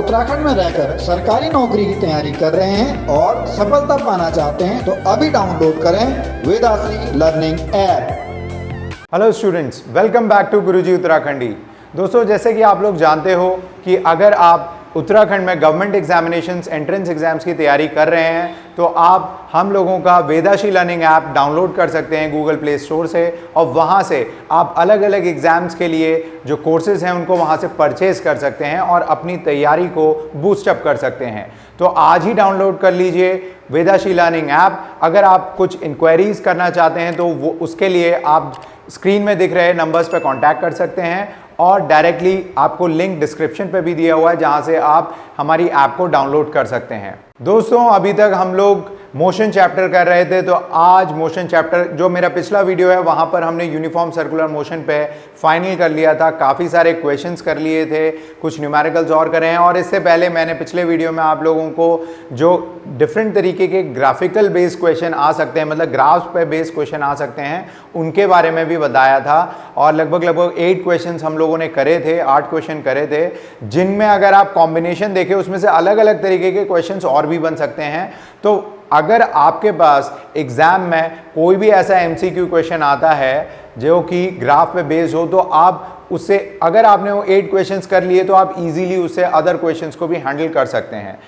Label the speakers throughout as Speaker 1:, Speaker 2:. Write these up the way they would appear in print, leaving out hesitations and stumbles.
Speaker 1: उत्तराखंड में रहकर सरकारी नौकरी की तैयारी कर रहे हैं और सफलता पाना चाहते हैं तो अभी डाउनलोड करें Vedashree learning app.
Speaker 2: Hello students, welcome back to Guruji Uttarakhandi. दोस्तों, जैसे कि आप लोग जानते हो कि अगर आप उत्तराखंड में गवर्नमेंट एग्जामिनेशंस, एंट्रेंस एग्जाम्स की तैयारी कर रहे हैं तो आप हम लोगों का वेदाश्री लर्निंग ऐप डाउनलोड कर सकते हैं गूगल प्ले स्टोर से, और वहाँ से आप अलग अलग एग्जाम्स के लिए जो कोर्सेज हैं उनको वहाँ से परचेज कर सकते हैं और अपनी तैयारी को बूस्टअप कर सकते हैं। तो आज ही डाउनलोड कर लीजिए वेदाश्री लर्निंग ऐप। अगर आप कुछ इंक्वायरीज करना चाहते हैं तो वो उसके लिए आप स्क्रीन में दिख रहे नंबर्स पर कांटेक्ट कर सकते हैं, और डायरेक्टली आपको लिंक डिस्क्रिप्शन पे भी दिया हुआ है जहां से आप हमारी ऐप को डाउनलोड कर सकते हैं। दोस्तों, अभी तक हम लोग मोशन चैप्टर कर रहे थे, तो आज मोशन चैप्टर, जो मेरा पिछला वीडियो है वहां पर हमने यूनिफॉर्म सर्कुलर मोशन पे फाइनल कर लिया था। काफ़ी सारे क्वेश्चंस कर लिए थे, कुछ न्यूमेरिकल्स और करे हैं, और इससे पहले मैंने पिछले वीडियो में आप लोगों को जो डिफरेंट तरीके के ग्राफिकल बेस्ड क्वेश्चन आ सकते हैं, मतलब ग्राफ्स पे बेस्ड क्वेश्चन आ सकते हैं, उनके बारे में भी बताया था। और लगभग 8 क्वेश्चन हम लोगों ने करे थे, 8 क्वेश्चन करे थे, जिनमें अगर आप कॉम्बिनेशन देखें उसमें से अलग अलग तरीके के क्वेश्चन और भी बन सकते हैं। तो अगर आपके पास एग्जाम में कोई भी ऐसा एमसीक्यू क्वेश्चन आता है जो कि ग्राफ पे बेस्ड हो, तो आप उससे, अगर आपने वो 8 क्वेश्चंस कर लिए तो आप इजीली उससे अदर क्वेश्चंस को भी हैंडल कर सकते हैं।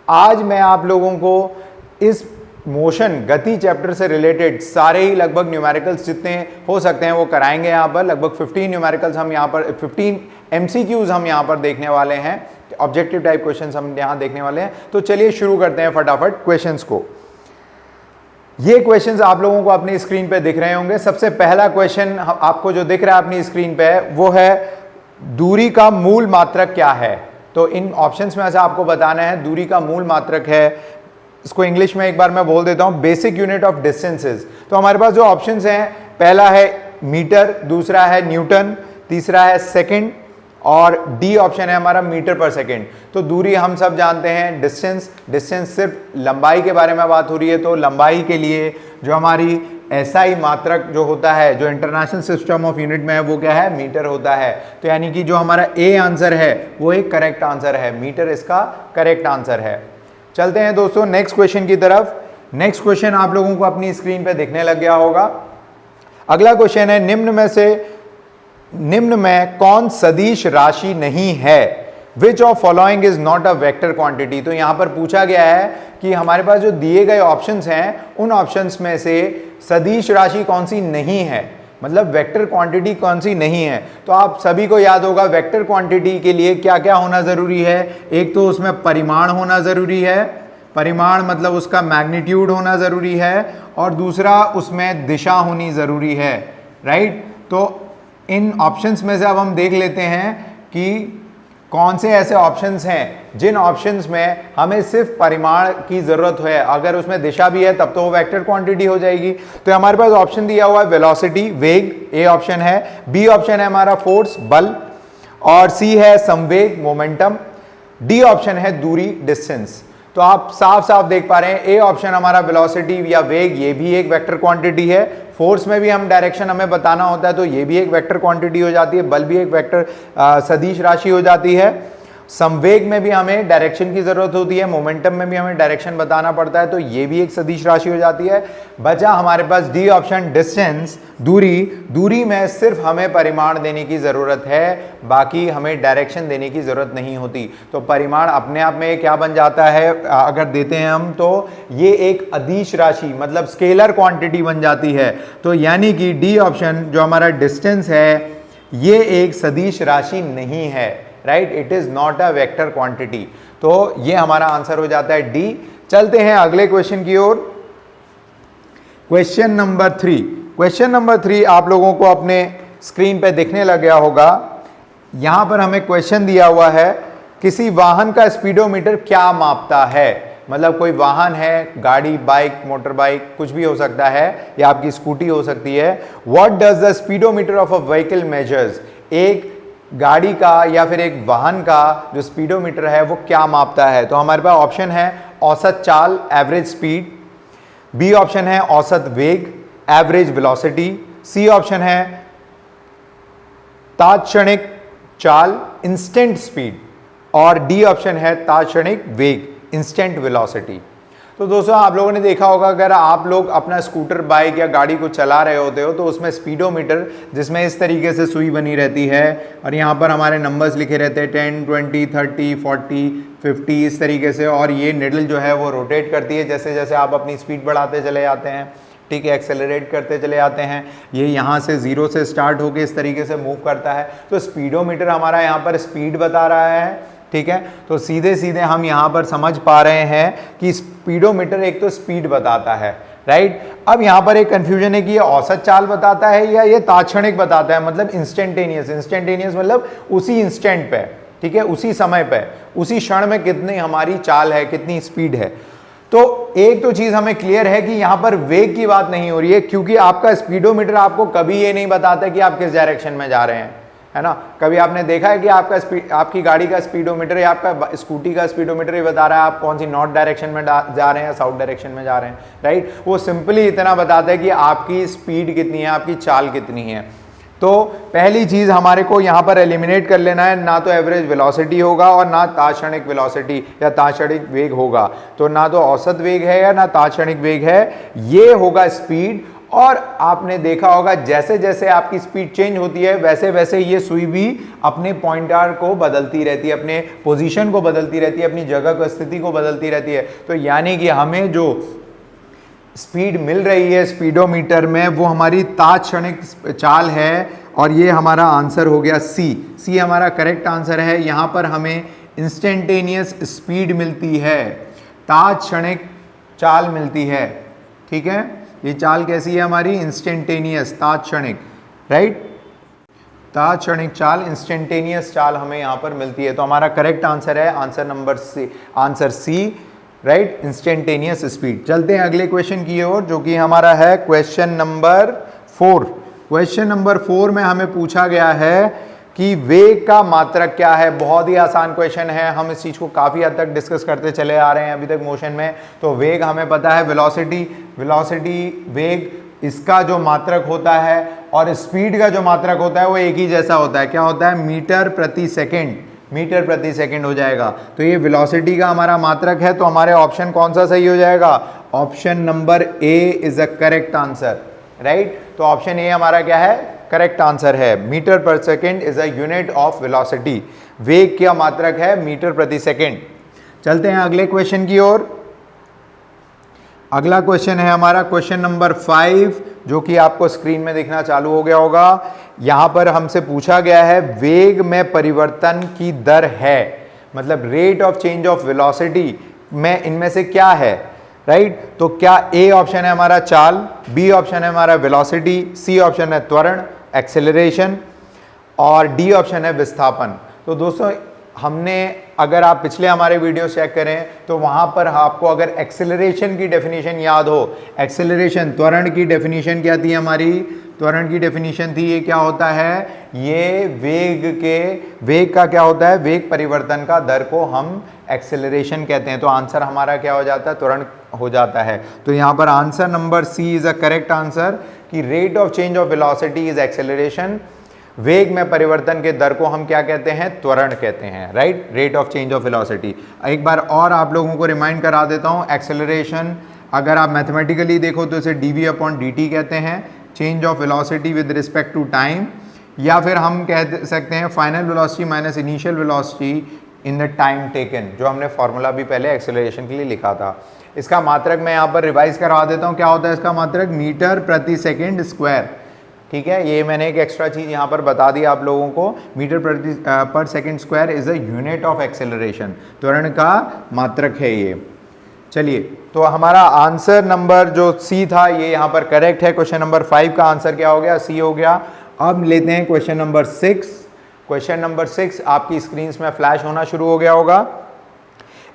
Speaker 2: आज मैं आप लोगों को इस मोशन गति चैप्टर से रिलेटेड सारे ही लगभग न्यूमेरिकल्स जितने हो सकते हैं वो कराएंगे। यहाँ पर लगभग 15 न्यूमेरिकल्स हम यहाँ पर 15 एमसीक्यूज हम यहाँ पर देखने वाले हैं, ऑब्जेक्टिव टाइप क्वेश्चंस हम यहाँ देखने वाले हैं। तो चलिए शुरू करते हैं फटाफट क्वेश्चंस को। ये क्वेश्चंस आप लोगों को अपनी स्क्रीन पे दिख रहे होंगे। सबसे पहला क्वेश्चन आपको जो दिख रहा है अपनी स्क्रीन पे वो है दूरी का मूल मात्रक क्या है। तो इन ऑप्शंस में से आपको बताना है दूरी का मूल मात्रक है। इसको इंग्लिश में एक बार मैं बोल देता हूं, बेसिक यूनिट ऑफ डिस्टेंसेस। तो हमारे पास जो ऑप्शंस हैं, पहला है मीटर, दूसरा है न्यूटन, तीसरा है सेकंड, और डी ऑप्शन है हमारा मीटर पर सेकंड। तो दूरी हम सब जानते हैं, डिस्टेंस सिर्फ लंबाई के बारे में बात हो रही है। तो लंबाई के लिए जो हमारी एसआई मात्रक जो होता है, जो इंटरनेशनल सिस्टम ऑफ यूनिट में है, वो क्या है, मीटर होता है। तो यानी कि जो हमारा ए आंसर है वो एक करेक्ट आंसर है, मीटर इसका करेक्ट आंसर है। चलते हैं दोस्तों नेक्स्ट क्वेश्चन की तरफ। नेक्स्ट क्वेश्चन आप लोगों को अपनी स्क्रीन पे दिखने लग गया होगा। अगला क्वेश्चन है, निम्न में कौन सदिश राशि नहीं है? Which of following is not a vector quantity. तो यहां पर पूछा गया है कि हमारे पास जो दिए गए ऑप्शंस हैं उन ऑप्शंस में से सदिश राशि कौन सी नहीं है, मतलब वेक्टर क्वांटिटी कौन सी नहीं है। तो आप सभी को याद होगा वेक्टर क्वांटिटी के लिए क्या क्या होना जरूरी है। एक तो उसमें परिमाण होना जरूरी है, परिमाण मतलब उसका मैग्नीट्यूड होना जरूरी है, और दूसरा उसमें दिशा होनी जरूरी है, राइट। तो इन ऑप्शंस में से अब हम देख लेते हैं कि कौन से ऐसे ऑप्शंस हैं जिन ऑप्शंस में हमें सिर्फ परिमाण की जरूरत है, अगर उसमें दिशा भी है तब तो वो वेक्टर क्वांटिटी हो जाएगी। तो हमारे पास ऑप्शन दिया हुआ है वेलोसिटी, वेग, ए ऑप्शन है। बी ऑप्शन है हमारा फोर्स, बल, और सी है संवेग, मोमेंटम। डी ऑप्शन है दूरी, डिस्टेंस। तो आप साफ साफ देख पा रहे हैं ए ऑप्शन हमारा वेलोसिटी या वेग, ये भी एक वेक्टर क्वांटिटी है। फोर्स में भी हम डायरेक्शन हमें बताना होता है तो ये भी एक वेक्टर क्वांटिटी हो जाती है। बल भी एक वेक्टर सदिश राशि हो जाती है। संवेग में भी हमें डायरेक्शन की जरूरत होती है, मोमेंटम में भी हमें डायरेक्शन बताना पड़ता है, तो ये भी एक सदिश राशि हो जाती है। बचा हमारे पास डी ऑप्शन, डिस्टेंस, दूरी। दूरी में सिर्फ हमें परिमाण देने की जरूरत है, बाकी हमें डायरेक्शन देने की जरूरत नहीं होती। तो परिमाण अपने आप में क्या बन जाता है अगर देते हैं हम, तो ये एक अदिश राशि मतलब स्केलर क्वांटिटी बन जाती है। तो यानी कि डी ऑप्शन जो हमारा डिस्टेंस है ये एक सदिश राशि नहीं है, right, it is not a vector quantity. तो ये हमारा आंसर हो जाता है डी। चलते हैं अगले क्वेश्चन की ओर। Question number 3। क्वेश्चन नंबर 3 आप लोगों को अपने स्क्रीन पे दिखने लग गया होगा। यहां पर हमें क्वेश्चन दिया हुआ है, किसी वाहन का स्पीडोमीटर क्या मापता है। मतलब कोई वाहन है, गाड़ी, बाइक, मोटर बाइक, कुछ भी हो सकता है, या आपकी स्कूटी हो सकती है। What does the speedometer of a vehicle measures. एक गाड़ी का या फिर एक वाहन का जो स्पीडोमीटर है वो क्या मापता है। तो हमारे पास ऑप्शन है औसत चाल, एवरेज स्पीड। बी ऑप्शन है औसत वेग, एवरेज वेलोसिटी। सी ऑप्शन है तात्क्षणिक चाल, इंस्टेंट स्पीड। और डी ऑप्शन है तात्क्षणिक वेग, इंस्टेंट वेलोसिटी। तो दोस्तों आप लोगों ने देखा होगा, अगर आप लोग अपना स्कूटर, बाइक या गाड़ी को चला रहे होते हो तो उसमें स्पीडोमीटर, जिसमें इस तरीके से सुई बनी रहती है और यहाँ पर हमारे नंबर्स लिखे रहते हैं 10, 20, 30, 40, 50 इस तरीके से, और ये निडल जो है वो रोटेट करती है जैसे जैसे आप अपनी स्पीड बढ़ाते चले जाते हैं, ठीक है, एक्सेलरेट करते चले जाते हैं। ये यहाँ से 0 से स्टार्ट होकर इस तरीके से मूव करता है। तो स्पीडोमीटर हमारा यहाँ पर स्पीड बता रहा है, ठीक है। तो सीधे सीधे हम यहाँ पर समझ पा रहे हैं कि स्पीडोमीटर एक तो स्पीड बताता है, राइट। अब यहाँ पर एक कंफ्यूजन है कि ये औसत चाल बताता है या ये तात्क्षणिक बताता है, मतलब इंस्टेंटेनियस। इंस्टेंटेनियस मतलब उसी इंस्टेंट पे, ठीक है, उसी समय पे, उसी क्षण में कितनी हमारी चाल है, कितनी स्पीड है। तो एक तो चीज हमें क्लियर है कि यहां पर वेग की बात नहीं हो रही है, क्योंकि आपका स्पीडोमीटर आपको कभी ये नहीं बताता कि आप किस डायरेक्शन में जा रहे हैं, है ना। कभी आपने देखा है कि आपकी गाड़ी का स्पीडोमीटर या आपका स्कूटी का स्पीडोमीटर ये बता रहा है आप कौन सी नॉर्थ डायरेक्शन में जा रहे हैं या साउथ डायरेक्शन में जा रहे हैं, राइट। वो सिंपली इतना बताता है कि आपकी स्पीड कितनी है, आपकी चाल कितनी है। तो पहली चीज हमारे को यहाँ पर एलिमिनेट कर लेना है, ना तो एवरेज वेलोसिटी होगा और ना तात्क्षणिक वेलोसिटी या तात्क्षणिक वेग होगा। तो ना तो औसत वेग है या ना तात्क्षणिक वेग है, ये होगा स्पीड। और आपने देखा होगा जैसे जैसे आपकी स्पीड चेंज होती है वैसे वैसे ये सुई भी अपने पॉइंटर को बदलती रहती है, अपने पोजीशन को बदलती रहती है, अपनी जगह की स्थिति को बदलती रहती है। तो यानी कि हमें जो स्पीड मिल रही है स्पीडोमीटर में वो हमारी तात्क्षणिक चाल है, और ये हमारा आंसर हो गया सी हमारा करेक्ट आंसर है। यहाँ पर हमें इंस्टेंटेनियस स्पीड मिलती है, तात्क्षणिक चाल मिलती है, ठीक है। ये चाल कैसी है हमारी, इंस्टेंटेनियस, तात्क्षणिक, राइट। तात्क्षणिक चाल, इंस्टेंटेनियस चाल हमें यहाँ पर मिलती है। तो हमारा करेक्ट आंसर है answer C, right, instantaneous speed. चलते हैं अगले क्वेश्चन की ओर, जो कि हमारा है क्वेश्चन नंबर 4। क्वेश्चन नंबर 4 में हमें पूछा गया है कि वेग का मात्रक क्या है। बहुत ही आसान क्वेश्चन है, हम इस चीज को काफी हद तक डिस्कस करते चले आ रहे हैं अभी तक मोशन में। तो वेग हमें पता है, वेलोसिटी वेग, इसका जो मात्रक होता है और स्पीड का जो मात्रक होता है वो एक ही जैसा होता है। क्या होता है, मीटर प्रति सेकंड हो जाएगा। तो ये वेलोसिटी का हमारा मात्रक है। तो हमारे ऑप्शन कौन सा सही हो जाएगा, option number A is a correct answer, right. तो ऑप्शन ए हमारा क्या है, करेक्ट आंसर है। मीटर पर second is a unit of velocity, वेग का मात्रक है मीटर प्रति सेकेंड। चलते हैं अगले क्वेश्चन की ओर। अगला क्वेश्चन है हमारा क्वेश्चन नंबर 5, जो कि आपको स्क्रीन में दिखना चालू हो गया होगा। यहां पर हमसे पूछा गया है वेग में परिवर्तन की दर है, मतलब rate of change of velocity में इनमें से क्या है, राइट। तो क्या ए ऑप्शन है हमारा चाल, बी ऑप्शन है हमारा वेलोसिटी, सी ऑप्शन है त्वरण, एक्सेलरेशन, और डी ऑप्शन है विस्थापन। तो दोस्तों हमने, अगर आप पिछले हमारे वीडियो चेक करें तो वहां पर आपको अगर एक्सेलरेशन की डेफिनेशन याद हो, एक्सेलरेशन, त्वरण की डेफिनेशन क्या थी हमारी, त्वरण की डेफिनेशन थी, ये क्या होता है, ये वेग का क्या होता है, वेग परिवर्तन का दर को हम एक्सेलरेशन कहते हैं। तो आंसर हमारा क्या हो जाता है, त्वरण हो जाता है। तो यहाँ पर answer number C is a correct answer कि rate of change of velocity is acceleration. वेग में परिवर्तन के दर को हम क्या कहते हैं, त्वरण कहते हैं, right, rate of change of velocity. एक बार और आप लोगों को रिमाइंड करा देता हूँ, एक्सेलरेशन अगर आप मैथमेटिकली देखो तो इसे dv/dt कहते हैं, change of velocity with respect to time, या फिर हम कह सकते हैं final velocity minus initial velocity in the time taken, जो हमने फॉर्मूला भी पहले एक्सेलरेशन के लिए लिखा था। इसका मात्रक मैं यहाँ पर रिवाइज करवा देता हूँ, क्या होता है इसका मात्रक, मीटर प्रति सेकेंड स्क्वायर, ठीक है। ये मैंने एक एक्स्ट्रा चीज यहाँ पर बता दी आप लोगों को, मीटर पर second square is a unit of acceleration, त्वरण का मात्रक है ये। चलिए, तो हमारा आंसर नंबर जो सी था ये यहाँ पर करेक्ट है। क्वेश्चन नंबर 5 का आंसर क्या हो गया, सी हो गया। अब लेते हैं क्वेश्चन नंबर 6। क्वेश्चन नंबर 6 आपकी स्क्रीन में फ्लैश होना शुरू हो गया होगा।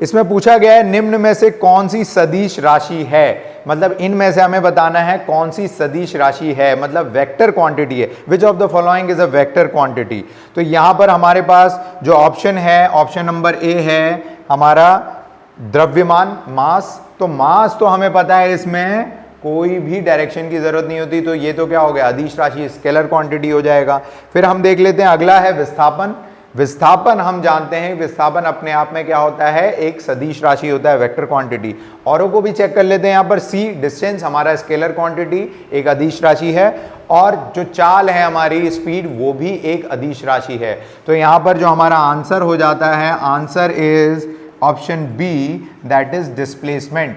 Speaker 2: इसमें पूछा गया है निम्न में से कौन सी सदिश राशि है, मतलब इनमें से हमें बताना है कौन सी सदिश राशि है, मतलब वेक्टर क्वांटिटी है। Which of the following is a vector quantity. तो यहां पर हमारे पास जो ऑप्शन है, ऑप्शन नंबर ए है हमारा द्रव्यमान, मास। तो मास तो हमें पता है, इसमें कोई भी डायरेक्शन की जरूरत नहीं होती, तो ये तो क्या हो गया, अदिश राशि, स्केलर क्वांटिटी हो जाएगा। फिर हम देख लेते हैं अगला है विस्थापन। विस्थापन हम जानते हैं, विस्थापन अपने आप में क्या होता है, एक सदिश राशि होता है, वेक्टर क्वांटिटी। औरों को भी चेक कर लेते हैं यहाँ पर। c डिस्टेंस हमारा स्केलर क्वांटिटी, एक अदिश राशि है, और जो चाल है हमारी स्पीड, वो भी एक अदिश राशि है। तो यहाँ पर जो हमारा आंसर हो जाता है, answer is option B, that is displacement.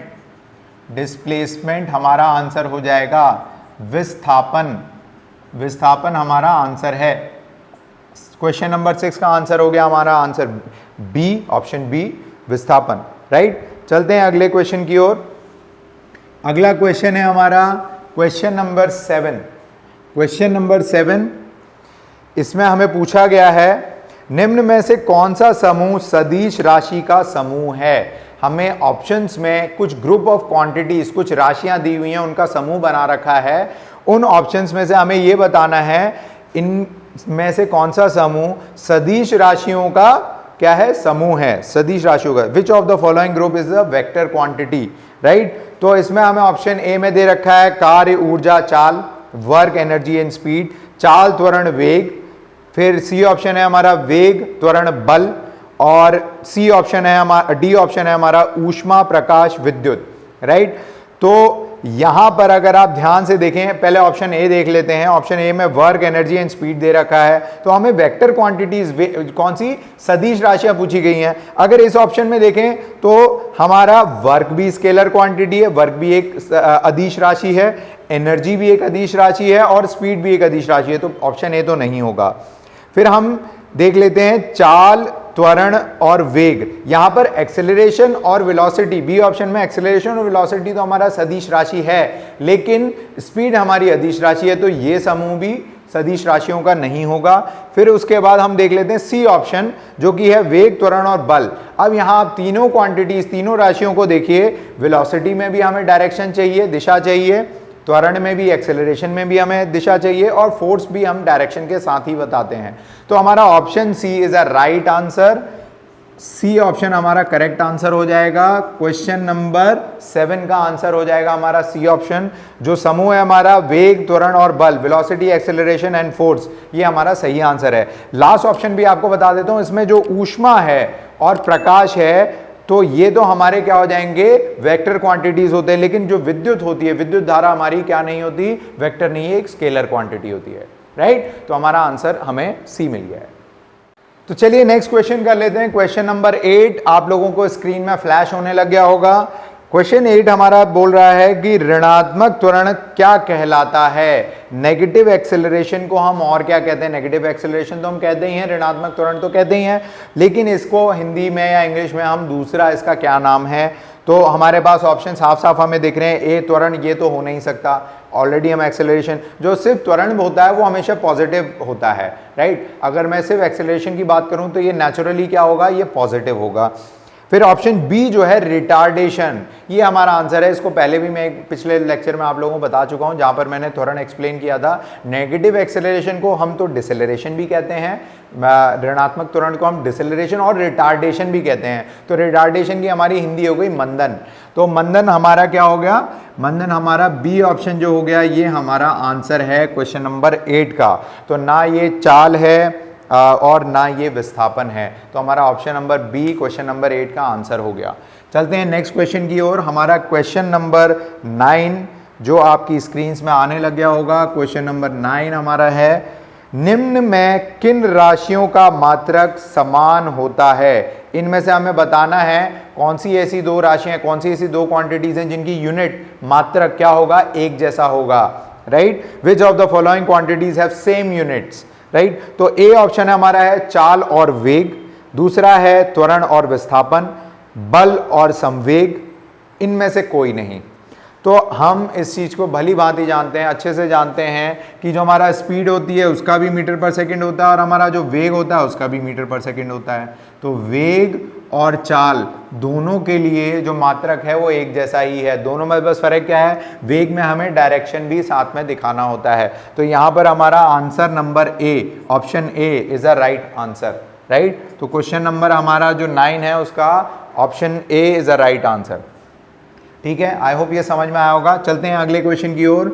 Speaker 2: Displacement हमारा आंसर हो जाएगा। विस्थापन, विस्थापन हमारा आंसर है। क्वेश्चन नंबर 6 का आंसर हो गया हमारा आंसर बी, ऑप्शन बी, विस्थापन, राइट। चलते हैं अगले क्वेश्चन की ओर। अगला क्वेश्चन है हमारा क्वेश्चन नंबर 7। क्वेश्चन नंबर 7, इसमें हमें पूछा गया है, निम्न में से कौन सा समूह सदिश राशि का समूह है। हमें ऑप्शंस में कुछ ग्रुप ऑफ क्वांटिटीज, कुछ राशियां दी हुई हैं, उनका समूह बना रखा है। उन ऑप्शंस में से हमें यह बताना है इन में से कौन सा समूह सदिश राशियों का क्या है, समूह है, सदिश राशियों का। Which of the following group is the vector quantity, right. तो इसमें हमें ऑप्शन ए में दे रखा है कार्य, ऊर्जा, चाल, वर्क, एनर्जी एंड स्पीड, चाल, त्वरण, वेग। फिर सी ऑप्शन है हमारा वेग, त्वरण, बल, और सी ऑप्शन है हमारा, डी ऑप्शन है हमारा ऊष्मा, प्रकाश, विद्युत, राइट। तो यहां पर अगर आप ध्यान से देखें, पहले ऑप्शन ए देख लेते हैं। ऑप्शन ए में वर्क, एनर्जी एंड स्पीड दे रखा है, तो हमें वेक्टर क्वांटिटीज, कौन सी सदिश राशियां पूछी गई हैं। अगर इस ऑप्शन में देखें तो हमारा वर्क भी स्केलर क्वांटिटी है, वर्क भी एक अदिश राशि है, एनर्जी भी एक अदिश राशि है, और स्पीड भी एक अदिश राशि है, तो ऑप्शन ए तो नहीं होगा। फिर हम देख लेते हैं चाल, त्वरण और वेग। यहां पर एक्सेलरेशन और वेलोसिटी, बी ऑप्शन में एक्सेलरेशन और वेलोसिटी तो हमारा सदिश राशि है, लेकिन स्पीड हमारी अदिश राशि है, तो ये समूह भी सदिश राशियों का नहीं होगा। फिर उसके बाद हम देख लेते हैं सी ऑप्शन, जो कि है वेग, त्वरण और बल। अब यहां आप तीनों क्वांटिटीज, तीनों राशियों को देखिए। वेलोसिटी में भी हमें डायरेक्शन चाहिए, दिशा चाहिए, त्वरण में भी, एक्सेलरेशन में भी हमें दिशा चाहिए, और फोर्स भी हम डायरेक्शन के साथ ही बताते हैं। तो हमारा option C is a right answer. C option हमारा करेक्ट आंसर हो जाएगा। क्वेश्चन नंबर 7 का आंसर हो जाएगा हमारा सी ऑप्शन। जो समूह है हमारा वेग, त्वरण और बल, वेलोसिटी, एक्सेलरेशन एंड फोर्स, ये हमारा सही आंसर है। लास्ट ऑप्शन भी आपको बता देता हूं, इसमें जो ऊष्मा है और प्रकाश है, तो ये तो हमारे क्या हो जाएंगे, वेक्टर क्वांटिटीज होते हैं, लेकिन जो विद्युत होती है, विद्युत धारा हमारी क्या नहीं होती, वेक्टर नहीं है, एक स्केलर क्वांटिटी होती है, राइट। तो हमारा आंसर हमें सी मिल गया है। तो चलिए नेक्स्ट क्वेश्चन कर लेते हैं। क्वेश्चन नंबर 8 आप लोगों को स्क्रीन में फ्लैश होने लग गया होगा। क्वेश्चन 8 हमारा बोल रहा है कि ऋणात्मक त्वरण क्या कहलाता है। नेगेटिव एक्सेलरेशन को हम और क्या कहते हैं, नेगेटिव एक्सेलरेशन तो हम कहते ही हैं, ऋणात्मक त्वरण तो कहते ही हैं, लेकिन इसको हिंदी में या इंग्लिश में हम दूसरा इसका क्या नाम है। तो हमारे पास ऑप्शन साफ साफ हमें दिख रहे हैं। ए त्वरण, ये तो हो नहीं सकता, ऑलरेडी हम एक्सेलरेशन, जो सिर्फ त्वरण होता है वो हमेशा पॉजिटिव होता है, राइट। अगर मैं सिर्फ एक्सेलरेशन की बात करूं तो ये नेचुरली क्या होगा, ये पॉजिटिव होगा। फिर ऑप्शन बी जो है रिटार्डेशन, ये हमारा आंसर है। इसको पहले भी मैं पिछले लेक्चर में आप लोगों को बता चुका हूं, जहां पर मैंने त्वरण एक्सप्लेन किया था। नेगेटिव एक्सेलरेशन को हम तो डिसेलरेशन भी कहते हैं, ऋणात्मक त्वरण को हम डिसेलरेशन और रिटार्डेशन भी कहते हैं। तो रिटार्डेशन की हमारी हिंदी हो गई मंदन। तो मंदन हमारा क्या हो गया, मंदन हमारा बी ऑप्शन जो हो गया, ये हमारा आंसर है क्वेश्चन नंबर 8 का। तो ना ये चाल है और ना ये विस्थापन है, तो हमारा option number B question number 8 का आंसर हो गया। चलते हैं नेक्स्ट क्वेश्चन की ओर। हमारा क्वेश्चन नंबर 9 जो आपकी स्क्रीन्स में आने लग गया होगा। क्वेश्चन नंबर 9 हमारा है, निम्न में किन राशियों का मात्रक समान होता है। इनमें से हमें बताना है कौन सी ऐसी दो राशियां, कौन सी ऐसी दो क्वांटिटीज हैं जिनकी यूनिट मात्रक क्या होगा, एक जैसा होगा, right. Which of the following quantities have same units, right. तो ए ऑप्शन हमारा है चाल और वेग, दूसरा है त्वरण और विस्थापन, बल और संवेग, इनमें से कोई नहीं। तो हम इस चीज़ को भली भांति जानते हैं, अच्छे से जानते हैं कि जो हमारा स्पीड होती है उसका भी मीटर पर सेकंड होता है, और हमारा जो वेग होता है उसका भी मीटर पर सेकंड होता है। तो वेग और चाल दोनों के लिए जो मात्रक है वो एक जैसा ही है। दोनों में बस फर्क क्या है, वेग में हमें डायरेक्शन भी साथ में दिखाना होता है। तो यहाँ पर हमारा answer number A, option A is a right answer, right. तो क्वेश्चन नंबर हमारा जो 9 है उसका option A is a right answer. ठीक है, आई होप ये समझ में आया होगा। चलते हैं अगले क्वेश्चन की ओर।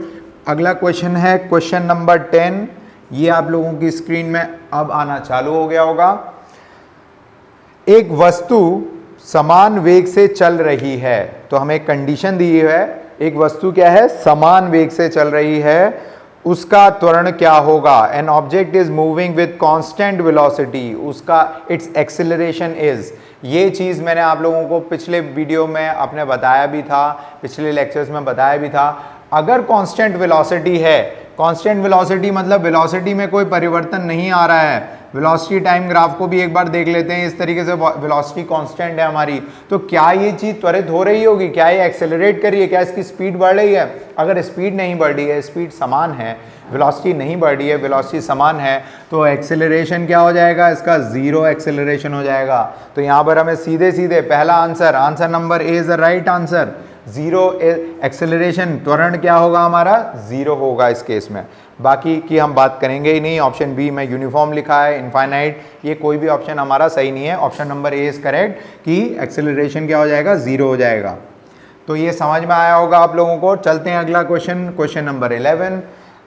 Speaker 2: अगला क्वेश्चन है क्वेश्चन नंबर 10, ये आप लोगों की स्क्रीन में अब आना चालू हो गया होगा। एक वस्तु समान वेग से चल रही है, तो हमें कंडीशन दी है, एक वस्तु क्या है, समान वेग से चल रही है, उसका त्वरण क्या होगा। An object is moving with constant velocity, उसका इट्स एक्सेलरेशन इज। ये चीज़ मैंने आप लोगों को पिछले वीडियो में आपने बताया भी था, पिछले लेक्चर्स में बताया भी था। अगर कांस्टेंट वेलोसिटी है, कांस्टेंट वेलोसिटी मतलब वेलोसिटी में कोई परिवर्तन नहीं आ रहा है, वेलोसिटी टाइम ग्राफ को भी एक बार देख लेते हैं। इस तरीके से वेलोसिटी कांस्टेंट है हमारी, तो क्या ये चीज़ त्वरित हो रही होगी, क्या ये एक्सेलरेट कर रही है, क्या इसकी स्पीड बढ़ रही है। अगर स्पीड नहीं बढ़ रही है, स्पीड समान है, वेलोसिटी नहीं बढ़ रही है, वेलोसिटी समान है, तो एक्सेलरेशन क्या हो जाएगा, इसका जीरो एक्सेलरेशन हो जाएगा। तो यहाँ पर हमें सीधे सीधे पहला answer number A is the right answer. Zero acceleration, त्वरण क्या होगा हमारा, जीरो होगा इस केस में। बाकी की हम बात करेंगे ही नहीं। ऑप्शन बी में यूनिफॉर्म लिखा है, इनफाइनाइट, ये कोई भी ऑप्शन हमारा सही नहीं है। Option number A is correct कि एक्सेलरेशन क्या हो जाएगा, जीरो हो जाएगा। तो ये समझ में आया होगा आप लोगों को। चलते हैं अगला क्वेश्चन, क्वेश्चन नंबर 11,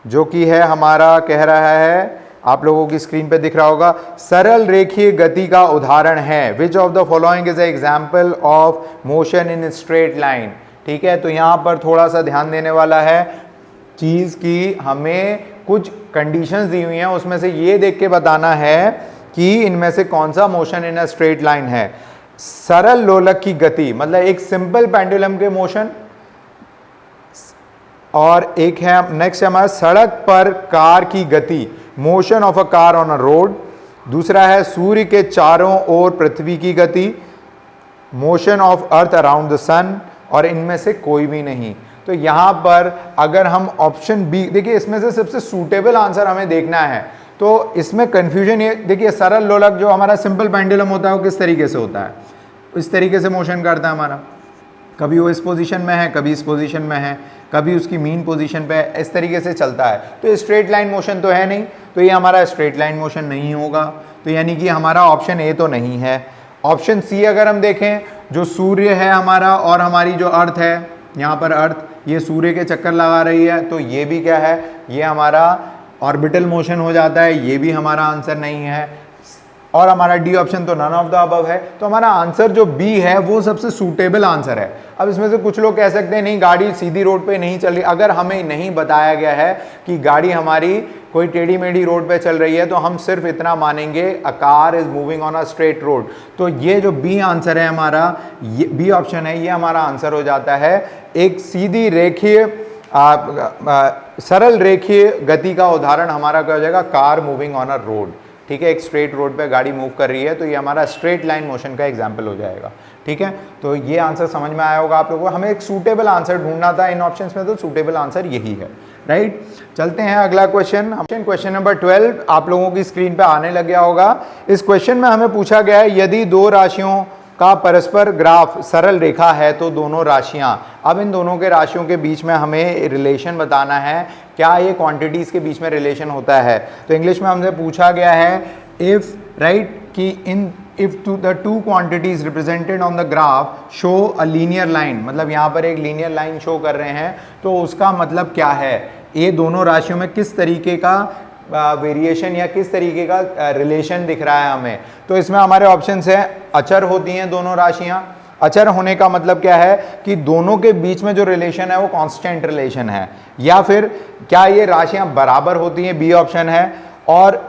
Speaker 2: जो कि है हमारा, कह रहा है, आप लोगों की स्क्रीन पे दिख रहा होगा, सरल रेखीय गति का उदाहरण है। Which of the following is example of motion in straight line. ठीक है, तो यहाँ पर थोड़ा सा ध्यान देने वाला है चीज़ की, हमें कुछ कंडीशंस दी हुई हैं, उसमें से ये देख के बताना है कि इनमें से कौन सा motion in a straight line है। सरल लोलक की गति मतलब एक सिंपल पेंडुलम के मोशन, और एक है नेक्स्ट हमारा सड़क पर कार की गति, motion of a car on a road. दूसरा है सूर्य के चारों ओर पृथ्वी की गति, motion of earth around the sun, और इनमें से कोई भी नहीं। तो यहां पर अगर हम ऑप्शन बी, देखिए इसमें से सबसे सूटेबल आंसर हमें देखना है। तो इसमें कंफ्यूजन ये देखिए, सरल लोलक जो हमारा सिंपल पेंडुलम होता है वो किस तरीके से होता है, इस तरीके से मोशन करता है हमारा, कभी वो इस पोजीशन में है, कभी इस पोजीशन में है, कभी उसकी मीन पोजीशन पे है, इस तरीके से चलता है। तो स्ट्रेट लाइन मोशन तो है नहीं, तो ये हमारा स्ट्रेट लाइन मोशन नहीं होगा। तो यानी कि हमारा ऑप्शन ए तो नहीं है। ऑप्शन सी अगर हम देखें, जो सूर्य है हमारा और हमारी जो अर्थ है, यहाँ पर अर्थ ये सूर्य के चक्कर लगा रही है, तो ये भी क्या है, ये हमारा ऑर्बिटल मोशन हो जाता है, ये भी हमारा आंसर नहीं है। और हमारा डी ऑप्शन तो नन ऑफ द अबव है। तो हमारा आंसर जो बी है वो सबसे सूटेबल आंसर है। अब इसमें से कुछ लोग कह सकते हैं नहीं, गाड़ी सीधी रोड पे नहीं चल रही। अगर हमें नहीं बताया गया है कि गाड़ी हमारी कोई टेढ़ी मेढ़ी रोड पे चल रही है, तो हम सिर्फ इतना मानेंगे a car is moving on a straight road. तो ये जो बी आंसर है हमारा, ये बी ऑप्शन है, ये हमारा आंसर हो जाता है। एक सीधी रेखीय सरल रेखीय गति का उदाहरण हमारा क्या हो जाएगा, car moving on a road. ठीक है, एक स्ट्रेट रोड पे गाड़ी मूव कर रही है, तो ये हमारा स्ट्रेट लाइन मोशन का एग्जांपल हो जाएगा। ठीक है, तो ये आंसर समझ में आया होगा आप लोगों को। हमें एक सूटेबल आंसर ढूंढना था इन ऑप्शंस में, तो सूटेबल आंसर यही है। राइट, चलते हैं अगला क्वेश्चन। क्वेश्चन नंबर 12 आप लोगों की स्क्रीन पे आने लग गया होगा। इस क्वेश्चन में हमें पूछा गया है, यदि दो राशियों का परस्पर ग्राफ सरल रेखा है तो दोनों राशियां, अब इन दोनों के राशियों के बीच में हमें रिलेशन बताना है, क्या ये क्वांटिटीज के बीच में रिलेशन होता है। तो इंग्लिश में हमसे पूछा गया है, इफ राइट कि in if the two quantities represented on the graph show a linear line, मतलब यहाँ पर एक लीनियर लाइन शो कर रहे हैं, तो उसका मतलब क्या है, ये दोनों राशियों में किस तरीके का वेरिएशन या किस तरीके का रिलेशन दिख रहा है हमें। तो इसमें हमारे ऑप्शंस हैं, अचर होती हैं दोनों राशियां। अचर होने का मतलब क्या है कि दोनों के बीच में जो रिलेशन है वो कांस्टेंट रिलेशन है, या फिर क्या ये राशियां बराबर होती हैं, बी ऑप्शन है। और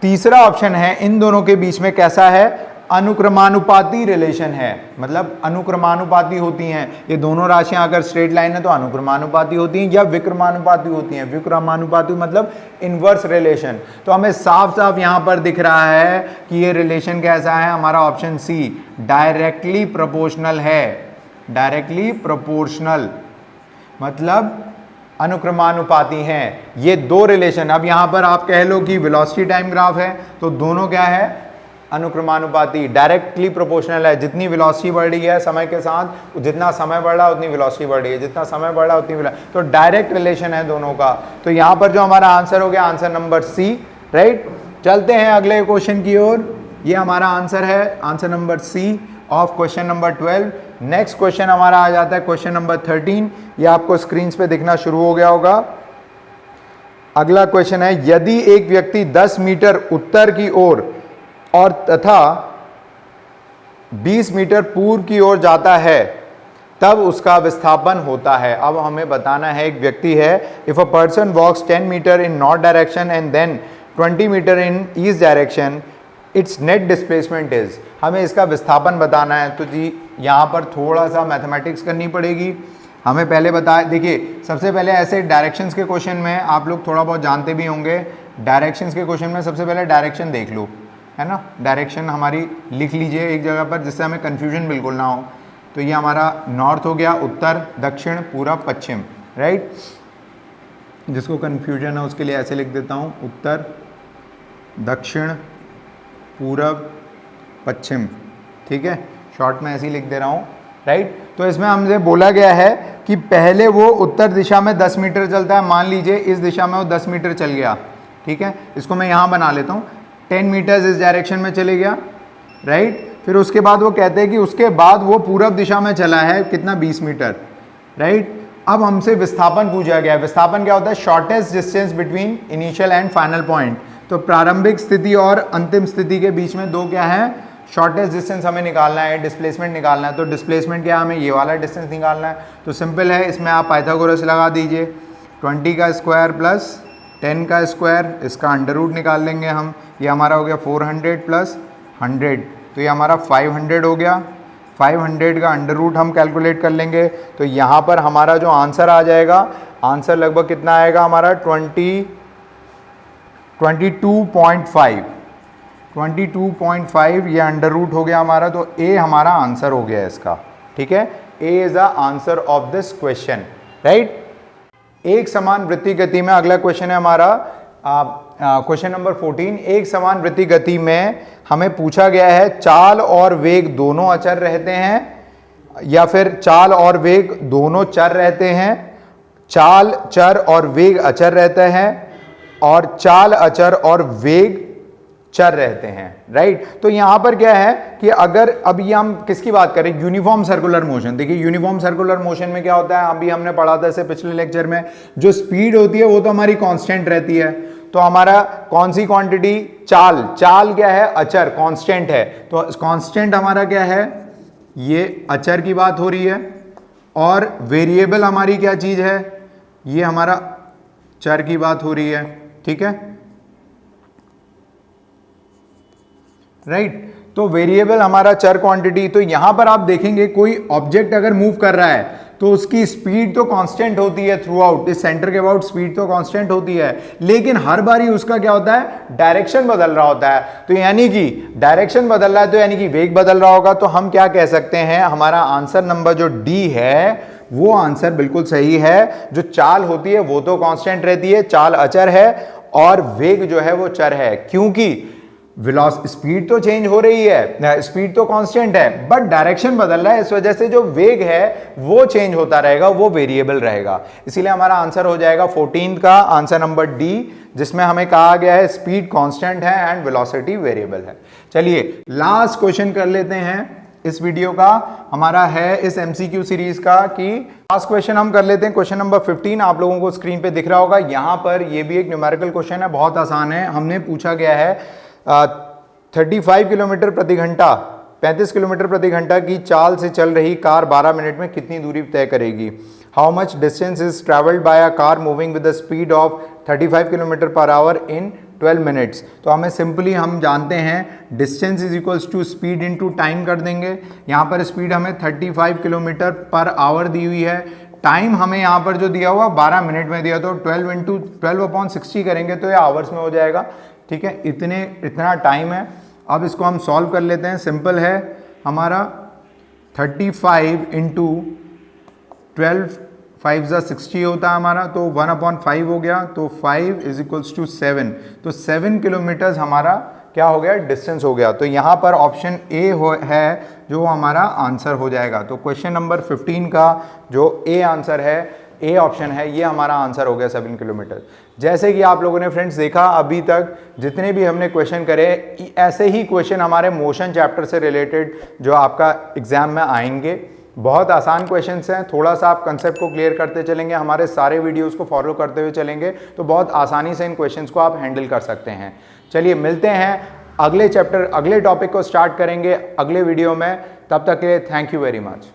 Speaker 2: तीसरा ऑप्शन है, इन दोनों के बीच में कैसा है, अनुक्रमानुपाती रिलेशन है, मतलब अनुक्रमानुपाती होती हैं। ये दोनों राशियां अगर स्ट्रेट लाइन है तो अनुक्रमानुपाती होती हैं या विक्रमानुपाती होती हैं। विक्रमानुपाती मतलब इनवर्स रिलेशन। तो हमें साफ साफ यहां पर दिख रहा है कि ये रिलेशन कैसा है, हमारा ऑप्शन सी डायरेक्टली प्रोपोर्शनल है। डायरेक्टली प्रोपोर्शनल मतलब अनुक्रमानुपाती हैं ये दो रिलेशन। अब यहां पर आप कह लो कि वेलोसिटी टाइम ग्राफ है, तो दोनों क्या है, अनुक्रमानुपाती, डायरेक्टली प्रोपोर्शनल है। जितनी वेलोसिटी बढ़ रही है समय के साथ, जितना समय बढ़ रहा है उतनी वेलोसिटी बढ़ रही है, जितना समय बढ़ रहा है उतनी वेलोसिटी, तो डायरेक्ट रिलेशन है दोनों का। तो यहाँ पर जो हमारा आंसर हो गया, आंसर नंबर सी। राइट, चलते हैं अगले क्वेश्चन की ओर। ये हमारा आंसर है, answer number C of question number 12। Next question हमारा आ जाता है क्वेश्चन नंबर 13। ये आपको स्क्रीन पे दिखना शुरू हो गया होगा। अगला क्वेश्चन है, यदि एक व्यक्ति 10 मीटर उत्तर की ओर और तथा 20 मीटर पूर्व की ओर जाता है तब उसका विस्थापन होता है। अब हमें बताना है, एक व्यक्ति है, if a person walks 10 metre in north direction and then 20 metre in east direction, its net displacement is. हमें इसका विस्थापन बताना है। तो जी यहाँ पर थोड़ा सा मैथमेटिक्स करनी पड़ेगी। हमें पहले बताया, देखिए सबसे पहले ऐसे डायरेक्शंस के क्वेश्चन में आप लोग थोड़ा बहुत जानते भी होंगे। डायरेक्शंस के क्वेश्चन में सबसे पहले डायरेक्शन देख लो, है ना। डायरेक्शन हमारी लिख लीजिए एक जगह पर, जिससे हमें कन्फ्यूजन बिल्कुल ना हो। तो ये हमारा नॉर्थ हो गया, उत्तर, दक्षिण, पूरब, पश्चिम, राइट। जिसको कन्फ्यूजन है उसके लिए ऐसे लिख देता हूँ, उत्तर, दक्षिण, पूरब, पश्चिम, ठीक है। शॉर्ट में ऐसे ही लिख दे रहा हूँ, राइट। तो इसमें हमसे बोला गया है कि पहले वो उत्तर दिशा में 10 मीटर चलता है। मान लीजिए इस दिशा में वो 10 मीटर चल गया, ठीक है। इसको मैं यहाँ बना लेता हूँ, 10 मीटर्स इस डायरेक्शन में चले गया, राइट। फिर उसके बाद वो कहते हैं कि उसके बाद वो पूरब दिशा में चला है, कितना, 20 मीटर, राइट। अब हमसे विस्थापन पूछा गया है। विस्थापन क्या होता है? Shortest distance between initial and final point. तो प्रारंभिक स्थिति और अंतिम स्थिति के बीच में दो क्या है? शॉर्टेस्ट डिस्टेंस हमें निकालना है, डिस्प्लेसमेंट निकालना है। तो डिस्प्लेसमेंट क्या है? हमें ये वाला डिस्टेंस निकालना है। तो सिंपल है, इसमें आप पाइथागोरस लगा दीजिए, 20 का स्क्वायर प्लस 10 का स्क्वायर, इसका अंडर रूट निकाल लेंगे हम। ये हमारा हो गया 400 प्लस 100, तो ये हमारा 500 हो गया। 500 का अंडर रूट हम कैलकुलेट कर लेंगे। तो यहाँ पर हमारा जो आंसर आ जाएगा, आंसर लगभग कितना आएगा हमारा? 22.5 ये अंडर रूट हो गया हमारा। तो ए हमारा आंसर हो गया इसका, ठीक है। A is the answer of this question, right. एक समान वृत्ति गति में अगला क्वेश्चन है हमारा, क्वेश्चन नंबर 14। एक समान वृत्ति गति में हमें पूछा गया है, चाल और वेग दोनों अचर रहते हैं या फिर चाल और वेग दोनों चर रहते हैं, चाल चर और वेग अचर रहते हैं, और चाल अचर और वेग चर रहते हैं, राइट। तो यहां पर क्या है कि अगर अभी हम किसकी बात करें? Uniform circular motion. देखिए यूनिफॉर्म सर्कुलर मोशन में क्या होता है, अभी हमने पढ़ा था इसे पिछले लेक्चर में, जो स्पीड होती है वो तो हमारी कांस्टेंट रहती है। तो हमारा कौन सी क्वांटिटी? चाल। चाल क्या है? अचर, कांस्टेंट है। तो कांस्टेंट हमारा क्या है? ये अचर की बात हो रही है। और वेरिएबल हमारी क्या चीज है? ये हमारा चर की बात हो रही है, ठीक है, राइट। तो वेरिएबल हमारा चर क्वांटिटी। तो यहां पर आप देखेंगे कोई ऑब्जेक्ट अगर मूव कर रहा है तो उसकी स्पीड तो कांस्टेंट होती है थ्रू आउट, इस सेंटर के अबाउट स्पीड तो कांस्टेंट होती है, लेकिन हर बारी उसका क्या होता है? डायरेक्शन बदल रहा होता है। तो यानी कि डायरेक्शन बदल रहा है तो यानी कि वेग बदल रहा होगा। तो हम क्या कह सकते हैं, हमारा आंसर नंबर जो डी है वो आंसर बिल्कुल सही है। जो चाल होती है वो तो कांस्टेंट रहती है, चाल अचर है, और वेग जो है वो चर है, क्योंकि स्पीड तो चेंज हो रही है, स्पीड तो कांस्टेंट है, बट डायरेक्शन बदल रहा है। इस वजह से जो वेग है वो चेंज होता रहेगा, वो वेरिएबल रहेगा। इसीलिए हमारा आंसर हो जाएगा 14 का आंसर नंबर डी, जिसमें हमें कहा गया है स्पीड कांस्टेंट है एंड वेलोसिटी वेरिएबल है। चलिए लास्ट क्वेश्चन कर लेते हैं इस वीडियो का, हमारा है इस एमसीक्यू सीरीज का, कि लास्ट क्वेश्चन हम कर लेते हैं। क्वेश्चन नंबर 15 आप लोगों को स्क्रीन पे दिख रहा होगा। यहां पर ये भी एक न्यूमेरिकल क्वेश्चन है, बहुत आसान है। हमने पूछा गया है 35 किलोमीटर प्रति घंटा 35 किलोमीटर प्रति घंटा की चाल से चल रही कार 12 मिनट में कितनी दूरी तय करेगी? How much distance is travelled by a car moving with the speed of 35 kilometre per hour in 12 minutes. तो हमें सिंपली हम जानते हैं distance is equals to speed into time कर देंगे। यहाँ पर स्पीड हमें 35 किलोमीटर पर आवर दी हुई है, टाइम हमें यहाँ पर जो दिया हुआ 12 मिनट में दिया, तो 12 इंटू 12/60 करेंगे तो ये आवर्स में हो जाएगा, ठीक है। इतना टाइम है। अब इसको हम सॉल्व कर लेते हैं। सिंपल है, हमारा 35 इंटू 12 5 ज़ा 60 होता है हमारा, तो 1/5 हो गया, तो 5 इज इक्वल्स टू 7। तो 7 किलोमीटर्स हमारा क्या हो गया? डिस्टेंस हो गया। तो यहाँ पर ऑप्शन ए है जो हमारा आंसर हो जाएगा। तो क्वेश्चन नंबर 15 का जो ए आंसर है, ए ऑप्शन है, ये हमारा आंसर हो गया 7 किलोमीटर। जैसे कि आप लोगों ने फ्रेंड्स देखा अभी तक जितने भी हमने क्वेश्चन करे, ऐसे ही क्वेश्चन हमारे मोशन चैप्टर से रिलेटेड जो आपका एग्जाम में आएंगे, बहुत आसान क्वेश्चंस हैं, थोड़ा सा आप कंसेप्ट को क्लियर करते चलेंगे, हमारे सारे वीडियोस को फॉलो करते हुए चलेंगे तो बहुत आसानी से इन क्वेश्चंस को आप हैंडल कर सकते हैं। चलिए मिलते हैं अगले चैप्टर, अगले टॉपिक को स्टार्ट करेंगे अगले वीडियो में। तब तक के लिए थैंक यू वेरी मच।